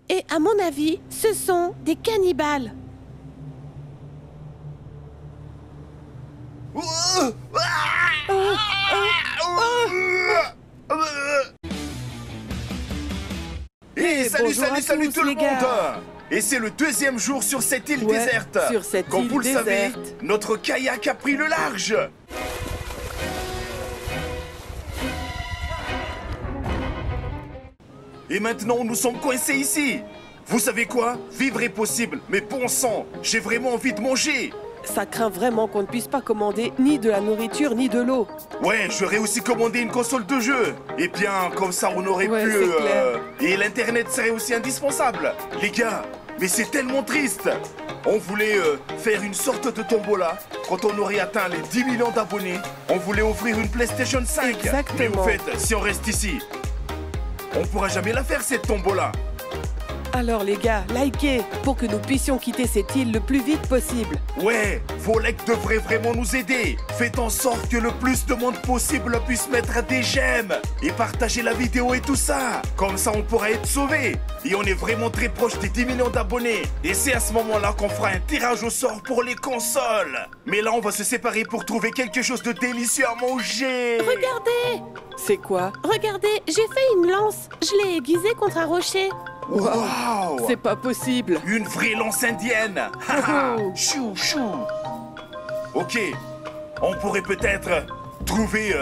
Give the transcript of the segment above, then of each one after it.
Et à mon avis, ce sont des cannibales. Et salut, bonjour à salut tous, tout le les monde! gars. Et c'est le deuxième jour sur cette île Ouais, déserte. sur cette Comme île vous le savez, déserte. notre kayak a pris le large. Et maintenant, nous sommes coincés ici. Vous savez quoi? Vivre est possible, mais bon sang, j'ai vraiment envie de manger. Ça craint vraiment qu'on ne puisse pas commander ni de la nourriture ni de l'eau. Ouais, j'aurais aussi commandé une console de jeu. Et bien, comme ça, on aurait Ouais, pu... c'est clair. Et l'Internet serait aussi indispensable. Les gars, mais c'est tellement triste. On voulait faire une sorte de tombola. Quand on aurait atteint les 10 millions d'abonnés, on voulait offrir une PlayStation 5. Exactement. Mais au fait, si on reste ici, on pourra jamais la faire, cette tombola. Alors les gars, likez pour que nous puissions quitter cette île le plus vite possible. Ouais, vos likes devraient vraiment nous aider. Faites en sorte que le plus de monde possible puisse mettre des j'aime et partager la vidéo et tout ça. Comme ça, on pourra être sauvés. Et on est vraiment très proche des 10 millions d'abonnés. Et c'est à ce moment-là qu'on fera un tirage au sort pour les consoles. Mais là, on va se séparer pour trouver quelque chose de délicieux à manger. Regardez! C'est quoi? Regardez, j'ai fait une lance. Je l'ai aiguisée contre un rocher. Waouh! C'est pas possible. Une vraie lance indienne. Haha. Oh. Chou, chou. Ok, on pourrait peut-être trouver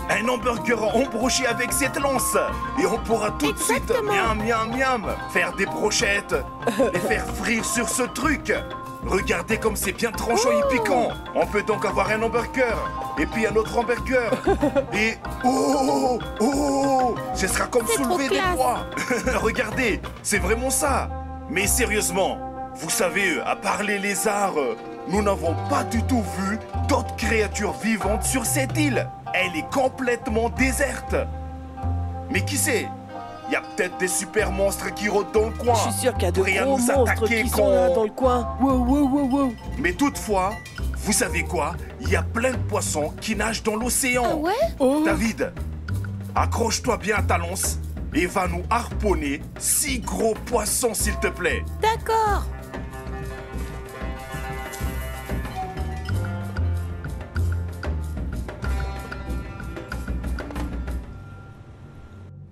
un hamburger embroché avec cette lance. Et on pourra tout de suite, Exactement. miam, miam, miam, faire des brochettes, les faire frire sur ce truc. Regardez comme c'est bien tranchant et piquant. On peut donc avoir un hamburger, et puis un autre hamburger. Et oh, oh, ce sera comme C'est soulever trop des classe. poids. Regardez, c'est vraiment ça. Mais sérieusement, vous savez, à part les lézards, nous n'avons pas du tout vu d'autres créatures vivantes sur cette île. Elle est complètement déserte. Mais qui sait? Il y a peut-être des super monstres qui rôdent dans le coin. Je suis sûr qu'il y a de Prêts à gros nous monstres attaquer qui quand- sont là dans le coin. Wow, wow, wow, wow. Mais toutefois, vous savez quoi? Il y a plein de poissons qui nagent dans l'océan. Ah ouais? Oh. David, accroche-toi bien à ta lance et va nous harponner 6 gros poissons, s'il te plaît. D'accord.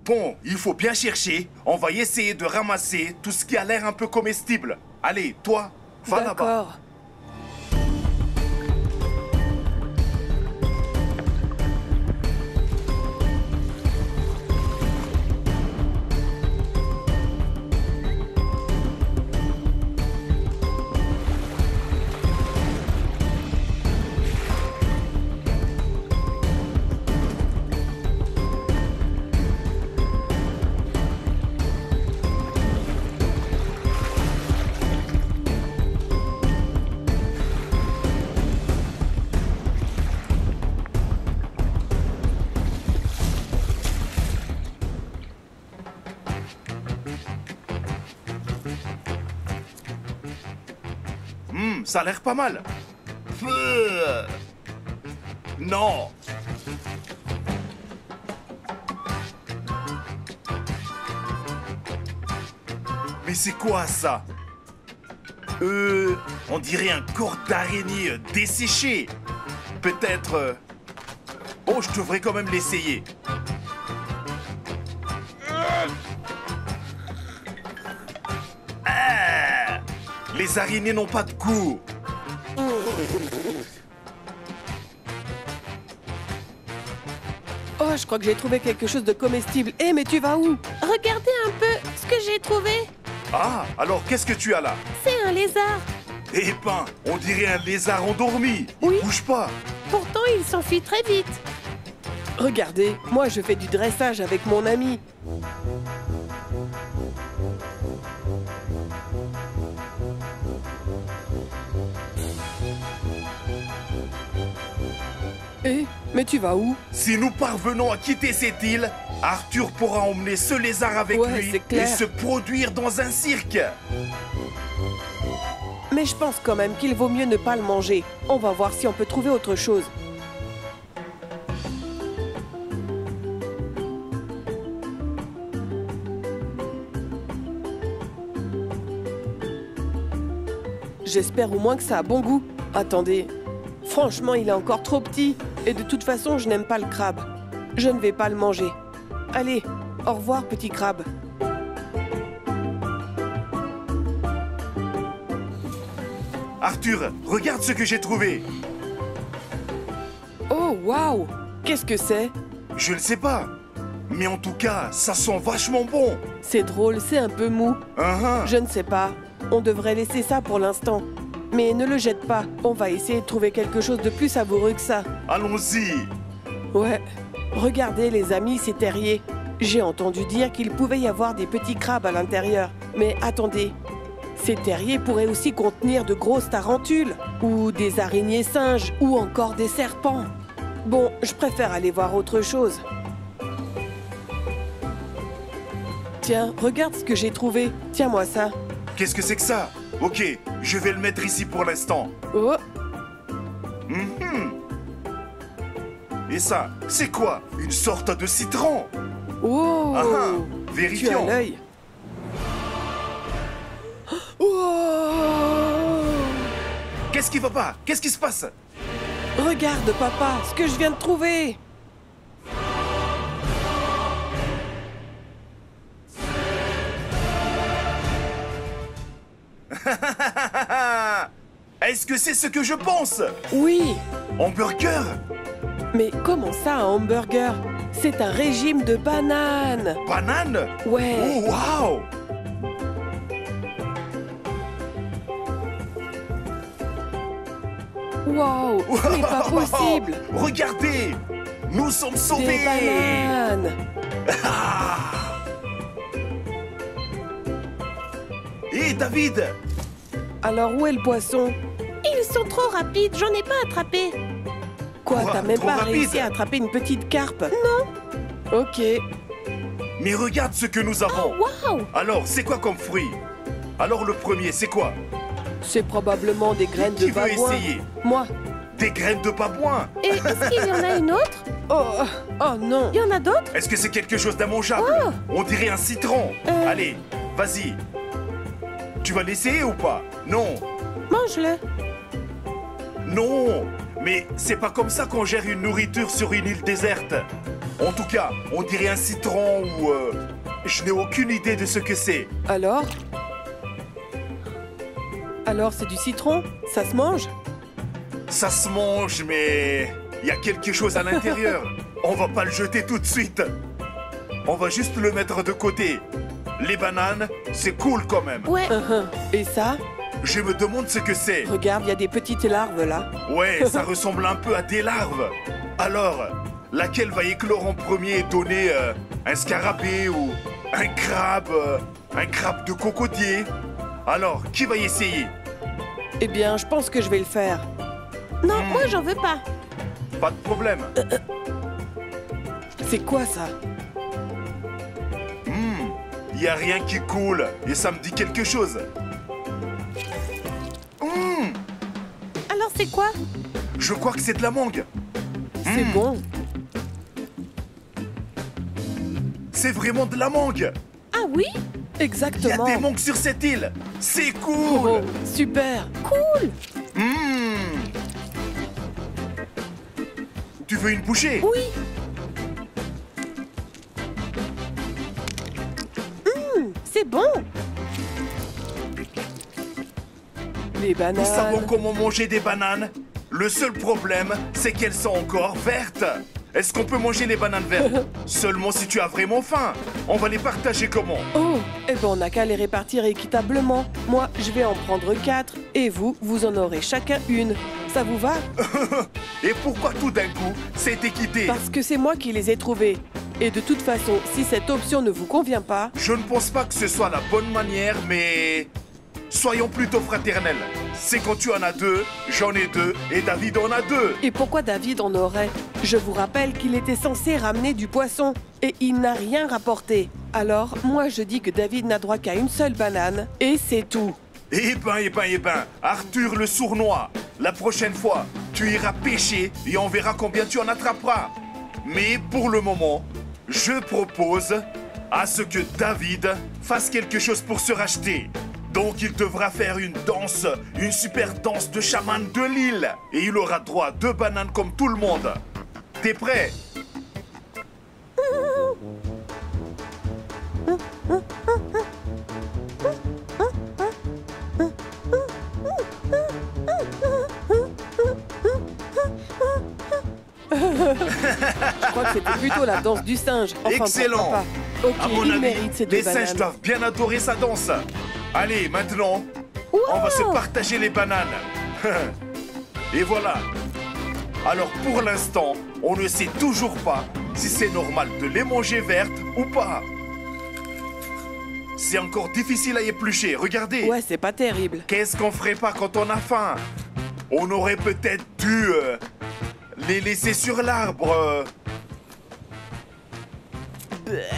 Bon, il faut bien chercher. On va essayer de ramasser tout ce qui a l'air un peu comestible. Allez, toi, va là-bas. D'accord. Ça a l'air pas mal. Non. Mais c'est quoi ça? On dirait un corps d'araignée desséché. Peut-être... Bon, je devrais quand même l'essayer. Ah! Les araignées n'ont pas de goût. Oh, je crois que j'ai trouvé quelque chose de comestible. Eh, mais tu vas où? Regardez un peu ce que j'ai trouvé. Ah, alors qu'est-ce que tu as là? C'est un lézard. Eh ben, on dirait un lézard endormi. Oui. Il bouge pas. Pourtant, il s'enfuit très vite. Regardez, moi je fais du dressage avec mon ami. Eh, mais tu vas où? Si nous parvenons à quitter cette île, Arthur pourra emmener ce lézard avec Ouais, lui c'est clair. et se produire dans un cirque. Mais je pense quand même qu'il vaut mieux ne pas le manger. On va voir si on peut trouver autre chose. j'espère au moins que ça a bon goût. Attendez, franchement, il est encore trop petit. Et de toute façon, je n'aime pas le crabe. Je ne vais pas le manger. Allez, au revoir, petit crabe. Arthur, regarde ce que j'ai trouvé. Oh, waouh! Qu'est-ce que c'est? Je ne sais pas. Mais en tout cas, ça sent vachement bon. C'est drôle, c'est un peu mou. Je ne sais pas. On devrait laisser ça pour l'instant. Mais ne le jette pas. On va essayer de trouver quelque chose de plus savoureux que ça. Allons-y. Ouais. Regardez, les amis, ces terriers. J'ai entendu dire qu'il pouvait y avoir des petits crabes à l'intérieur. Mais attendez. Ces terriers pourraient aussi contenir de grosses tarentules, ou des araignées singes, ou encore des serpents. Bon, je préfère aller voir autre chose. Tiens, regarde ce que j'ai trouvé. Tiens-moi ça. Qu'est-ce que c'est que ça? Ok, je vais le mettre ici pour l'instant. Oh, Et ça, c'est quoi? Une sorte de citron? oh, Ah, ah, tu as vérifions. l'œil. Oh, Qu'est-ce qui va pas? Qu'est-ce qui se passe? regarde, papa, ce que je viens de trouver. Est-ce que c'est ce que je pense? Oui, Hamburger? mais comment ça, un hamburger? C'est un régime de bananes. Banane? Ouais. Oh, waouh! Wow, c'est pas possible. Regardez! Nous sommes Des sauvés! bananes. Hé, David! Alors où est le poisson? Ils sont trop rapides, j'en ai pas attrapé. Quoi, Quoi, t'as même trop pas rapide? réussi à attraper une petite carpe? Non. Ok. Mais regarde ce que nous avons! Waouh! Alors, c'est quoi comme fruit? Alors, le premier, c'est quoi? C'est probablement des graines de Qui veut babouin. essayer? Moi. Des graines de babouin? Et est-ce qu'il y en a une autre? Oh non. Il y en a d'autres? Est-ce que c'est quelque chose d'immangeable? On dirait un citron. Allez, vas-y. Tu vas l'essayer ou pas? Non. Mange-le. Non. Mais c'est pas comme ça qu'on gère une nourriture sur une île déserte. En tout cas, on dirait un citron ou... je n'ai aucune idée de ce que c'est. Alors? Alors c'est du citron? Ça se mange? Ça se mange, mais... il y a quelque chose à l'intérieur. On va pas le jeter tout de suite. On va juste le mettre de côté. Les bananes, c'est cool quand même. Ouais. Et ça? Je me demande ce que c'est. Regarde, il y a des petites larves là. Ouais, ça ressemble un peu à des larves. Alors, laquelle va éclore en premier et donner un scarabée ou un crabe de cocotier? Alors, qui va y essayer? Eh bien, je pense que je vais le faire. Non, moi j'en veux pas. Pas de problème. C'est quoi ça? Il y a rien qui coule et ça me dit quelque chose. Alors c'est quoi? Je crois que c'est de la mangue. C'est bon. C'est vraiment de la mangue. Ah oui? Il y a Exactement. des mangues sur cette île. C'est Oh, cool. super. Cool! Tu veux une bouchée? Oui! C'est bon! Les Nous bananes. savons comment manger des bananes. Le seul problème, c'est qu'elles sont encore vertes. Est-ce qu'on peut manger les bananes vertes? Seulement si tu as vraiment faim. On va les partager comment? Oh, eh ben on n'a qu'à les répartir équitablement. Moi, je vais en prendre 4 et vous, vous en aurez chacun une. Ça vous va? Et pourquoi tout d'un coup, c'est équité? Parce que c'est moi qui les ai trouvés. Et de toute façon, si cette option ne vous convient pas, Je ne pense pas que ce soit la bonne manière, mais... soyons plutôt fraternels. C'est quand tu en as 2, j'en ai 2, et David en a 2. et pourquoi David en aurait? Je vous rappelle qu'il était censé ramener du poisson et il n'a rien rapporté. Alors, moi je dis que David n'a droit qu'à une seule banane et c'est tout. Eh ben, Arthur le sournois, la prochaine fois, tu iras pêcher et on verra combien tu en attraperas. Mais pour le moment, je propose à ce que David fasse quelque chose pour se racheter. Donc il devra faire une danse, une super danse de chaman de l'île. Et il aura droit à 2 bananes comme tout le monde. T'es prêt? Je crois que c'était plutôt la danse du singe. Enfin, Excellent. pourquoi pas. Ok, À mon il avis, mérite ces 2 les singes bananes. doivent bien adorer sa danse. Allez, maintenant, on va se partager les bananes. Et voilà. Alors pour l'instant, on ne sait toujours pas si c'est normal de les manger vertes ou pas. C'est encore difficile à éplucher, regardez. Ouais, c'est pas terrible. Qu'est-ce qu'on ferait pas quand on a faim? On aurait peut-être dû les laisser sur l'arbre.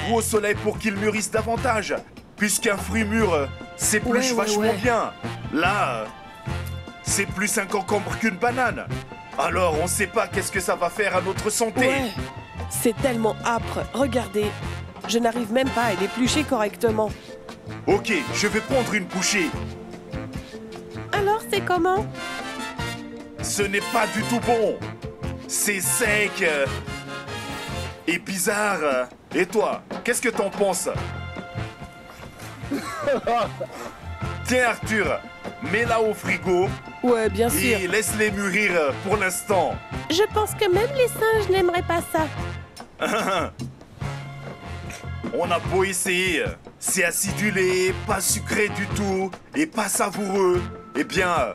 Ou au soleil pour qu'ils mûrissent davantage. Puisqu'un fruit mûr s'épluche vachement bien. Là, c'est plus un concombre qu'une banane. Alors on sait pas qu'est-ce que ça va faire à notre santé. Ouais, c'est tellement âpre. Regardez, je n'arrive même pas à l'éplucher correctement. Ok, je vais prendre une bouchée. Alors, c'est comment? Ce n'est pas du tout bon. C'est sec et bizarre. Et toi, qu'est-ce que t'en penses? Tiens Arthur, mets-la au frigo Ouais, bien sûr. et laisse-les mûrir pour l'instant. Je pense que même les singes n'aimeraient pas ça. On a beau essayer, c'est acidulé, pas sucré du tout et pas savoureux. Eh bien,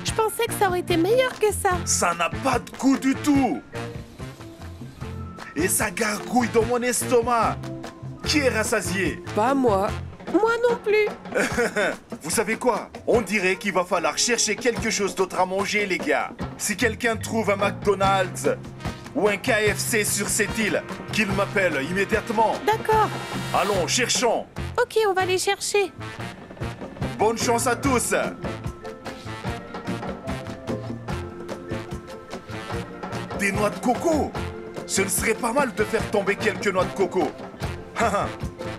Je pensais que ça aurait été meilleur que ça. ça n'a pas de goût du tout. Et ça gargouille dans mon estomac. Qui est rassasié? Pas moi. Moi non plus. Vous savez quoi? On dirait qu'il va falloir chercher quelque chose d'autre à manger, les gars. Si quelqu'un trouve un McDonald's ou un KFC sur cette île, qu'il m'appelle immédiatement. D'accord. Allons, cherchons. Ok, on va les chercher. Bonne chance à tous. Des noix de coco. Ce ne serait pas mal de faire tomber quelques noix de coco.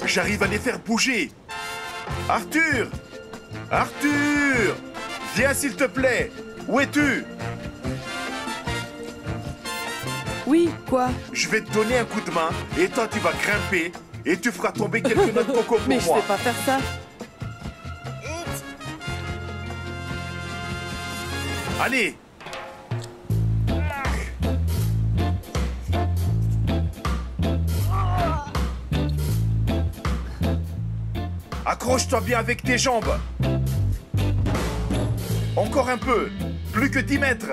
J'arrive à les faire bouger. Arthur! Arthur! Viens s'il te plaît. Où es-tu? Oui, quoi? Je vais te donner un coup de main et toi tu vas grimper et tu feras tomber quelques noix de coco pour Mais je moi. sais pas faire ça. Allez! Accroche-toi bien avec tes jambes. Encore un peu. Plus que 10 mètres.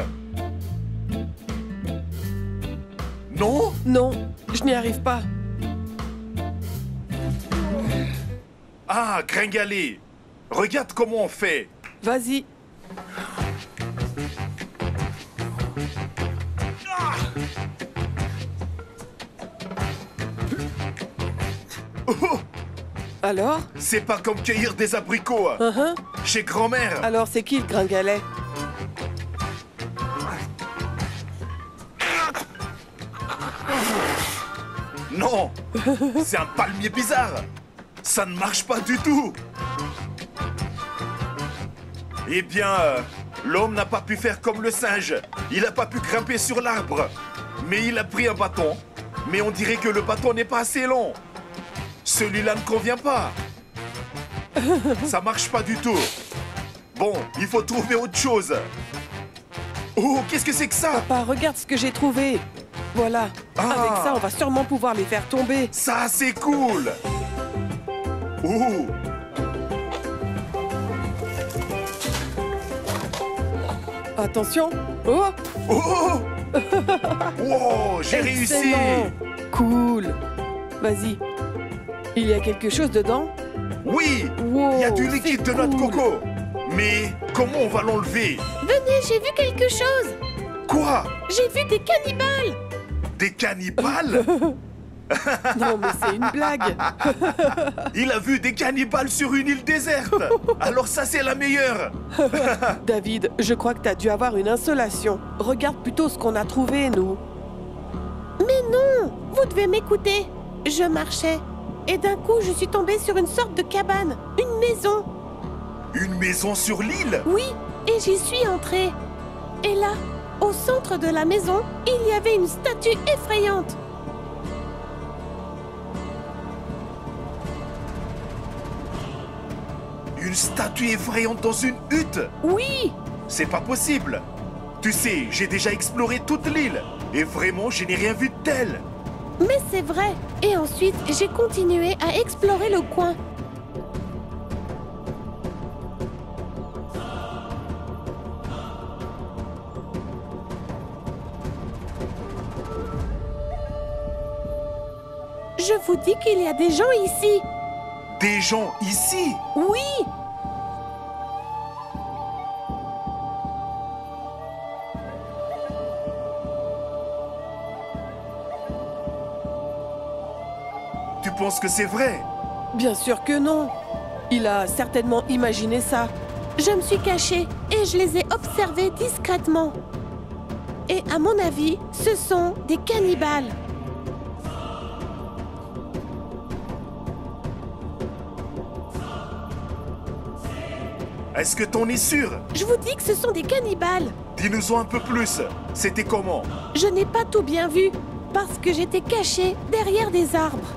Non? Non, je n'y arrive pas. Ah, gringalet. Regarde comment on fait. Vas-y. Oh, Alors? c'est pas comme cueillir des abricots Hein? chez grand-mère. Alors, c'est qui le gringalet? Non, c'est un palmier bizarre. Ça ne marche pas du tout. Eh bien, l'homme n'a pas pu faire comme le singe. Il n'a pas pu grimper sur l'arbre. Mais il a pris un bâton. Mais on dirait que le bâton n'est pas assez long. Celui-là ne convient pas. Ça marche pas du tout. Bon, il faut trouver autre chose. Oh, qu'est-ce que c'est que ça? Papa, regarde ce que j'ai trouvé. Voilà. Ah. Avec ça, on va sûrement pouvoir les faire tomber. Ça, c'est cool. Oh. Attention. Oh! Oh. Wow, j'ai réussi. Excellent. Cool. Vas-y. Il y a quelque chose dedans? Oui, Wow, il y a du liquide de c'est noix de cool. coco. Mais comment on va l'enlever? Venez, j'ai vu quelque chose. Quoi? J'ai vu des cannibales. Des cannibales? Non, mais c'est une blague. Il a vu des cannibales sur une île déserte. Alors ça, c'est la meilleure. David, je crois que t'as dû avoir une insolation. Regarde plutôt ce qu'on a trouvé, nous. Mais non, vous devez m'écouter. Je marchais et d'un coup, je suis tombée sur une sorte de cabane, une maison. Une maison sur l'île? Oui, et j'y suis entrée. Et là, au centre de la maison, il y avait une statue effrayante. Une statue effrayante dans une hutte? Oui, C'est pas possible. Tu sais, j'ai déjà exploré toute l'île. Et vraiment, je n'ai rien vu de tel. mais c'est vrai. Et ensuite, j'ai continué à explorer le coin. Je vous dis qu'il y a des gens ici. Des gens ici? Oui, Tu penses que c'est vrai? Bien sûr que non. Il a certainement imaginé ça. je me suis cachée et je les ai observés discrètement. Et à mon avis, ce sont des cannibales. Est-ce que t'en es sûr? Je vous dis que ce sont des cannibales. Dis-nous-en un peu plus. C'était comment? Je n'ai pas tout bien vu parce que j'étais cachée derrière des arbres.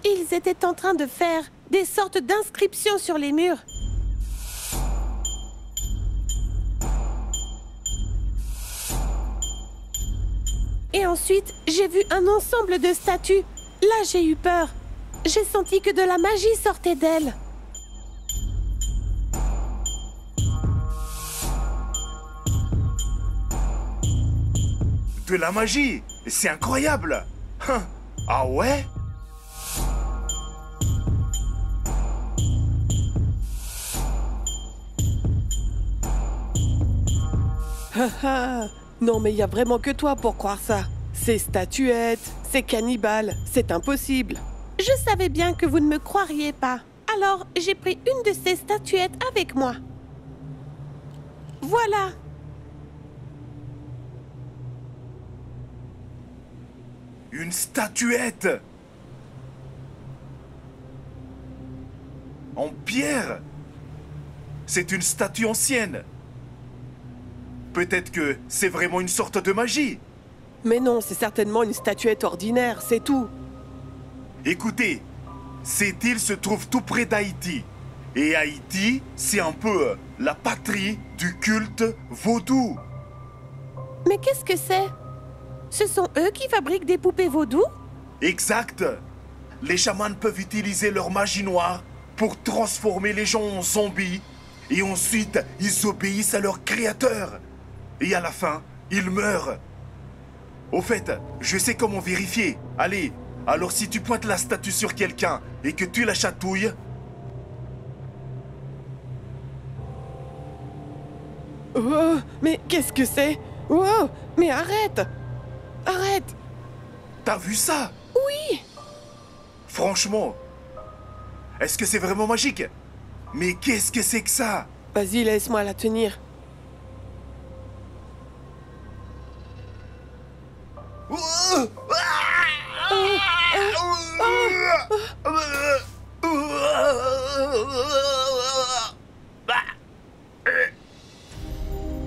Ils étaient en train de faire des sortes d'inscriptions sur les murs. Et ensuite, j'ai vu un ensemble de statues. Là, j'ai eu peur. J'ai senti que de la magie sortait d'elles. De la magie? C'est incroyable! Hein. Ah ouais? Non, mais il y a vraiment que toi pour croire ça. Ces statuettes, ces cannibales, c'est impossible. Je savais bien que vous ne me croiriez pas. Alors, j'ai pris une de ces statuettes avec moi. Voilà. Une statuette! En pierre? C'est une statue ancienne. Peut-être que c'est vraiment une sorte de magie. Mais non, c'est certainement une statuette ordinaire, c'est tout. Écoutez, cette île se trouve tout près d'Haïti. Et Haïti, c'est un peu la patrie du culte vaudou. Mais qu'est-ce que c'est? Ce sont eux qui fabriquent des poupées vaudou? Exact. Les chamans peuvent utiliser leur magie noire pour transformer les gens en zombies. Et ensuite, ils obéissent à leur créateur. Et à la fin, ils meurent. Au fait, je sais comment vérifier. Allez, alors si tu pointes la statue sur quelqu'un et que tu la chatouilles... Oh, mais qu'est-ce que c'est? Wow, mais arrête! Arrête! T'as vu ça? Oui. Franchement, est-ce que c'est vraiment magique? Mais qu'est-ce que c'est que ça? Vas-y, laisse-moi la tenir.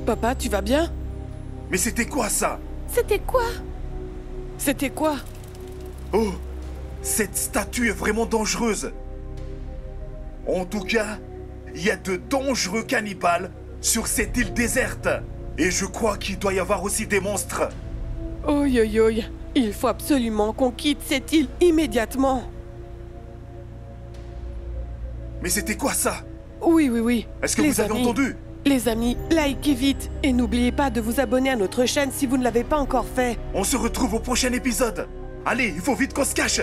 Papa, tu vas bien? Mais c'était quoi ça? C'était quoi? C'était quoi? Oh, cette statue est vraiment dangereuse. En tout cas, il y a de dangereux cannibales sur cette île déserte. Et je crois qu'il doit y avoir aussi des monstres. Oi, oi, oi. Il faut absolument qu'on quitte cette île immédiatement. Mais c'était quoi ça? Oui, oui, oui. Est-ce que Les vous avez amis, entendu? Les amis, likez vite. Et n'oubliez pas de vous abonner à notre chaîne si vous ne l'avez pas encore fait. On se retrouve au prochain épisode. Allez, il faut vite qu'on se cache.